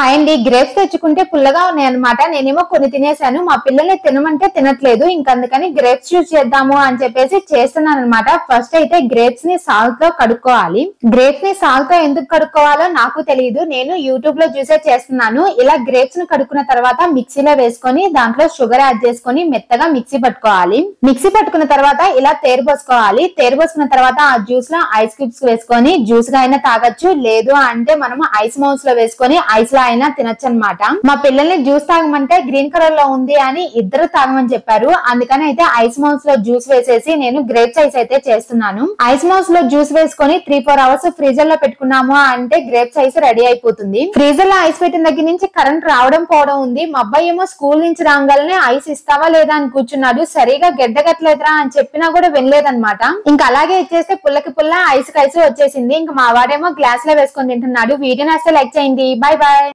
Hi అండి. Grapes తెచ్చుకుంటే పుల్లగా ఉన్నాయన్నమాట. నేనేమో కొన్ని తినేసాను. మా పిల్లల్ని తినమంటే తినట్లేదు. అందుకని గ్రేప్స్ జ్యూస్ చేద్దాము అని చెప్పేసి చేస్తున్నాను అనమాట. ఫస్ట్ అయితే గ్రేప్స్ ని సాల్ట్ తో కడుక్కోవాలి. గ్రేప్స్ ని సాల్ట్ తో ఎందుకు కడుక్కోవాలో నాకు తెలియదు. నేను యూట్యూబ్ లో చూసే చేస్తున్నాను. ఇలా గ్రేప్స్ ని కడుక్కున్న తర్వాత మిక్సీలో వేసుకొని దాంట్లో షుగర్ యాడ్ చేసుకొని మెత్తగా మిక్సీ పట్టుకోవాలి. మిక్సీ పట్టుకున్న తర్వాత ఇలా తేరుపోసుకోవాలి. తేరుపోసుకున్న తర్వాత ఆ జ్యూస్ లో ఐస్ క్యూబ్స్ వేసుకొని జ్యూస్ గా అయినా తాగొచ్చు, లేదు అంటే మనం ఐస్ మౌల్స్ లో వేసుకొని ఐస్ అయినా తినొచ్చు అనమాట. మా పిల్లల్ని జ్యూస్ తాగమంటే గ్రీన్ కలర్ లో ఉంది అని ఇద్దరు తాగమని చెప్పారు. అందుకని అయితే ఐస్ మౌల్స్ లో జ్యూస్ వేసేసి నేను గ్రేప్స్ ఐస్ అయితే చేస్తున్నాను. ఐస్ మౌల్స్ లో జ్యూస్ వేసుకొని 3-4 అవర్స్ ఫ్రీజర్ లో పెట్టుకున్నాము అంటే గ్రేప్స్ ఐస్ రెడీ అయిపోతుంది. ఫ్రీజర్ లో ఐస్ పెట్టిన దగ్గర నుంచి కరెంట్ రావడం పోవడం ఉంది. మా అబ్బాయి ఏమో స్కూల్ నుంచి రాగానే ఐస్ ఇస్తావా లేదా అని కూర్చున్నాడు. సరిగా గడ్డగట్లేదురా అని చెప్పినా కూడా వినలేదన్నమాట. ఇంకా అలాగే ఇచ్చేస్తే పుల్లకి పుల్ల ఐస్ కైస్ వచ్చేసింది. ఇంకా మా వాడేమో గ్లాస్ లో వేసుకొని తింటున్నాడు. వీడియో నచ్చితే లైక్ చేయండి. Bye bye.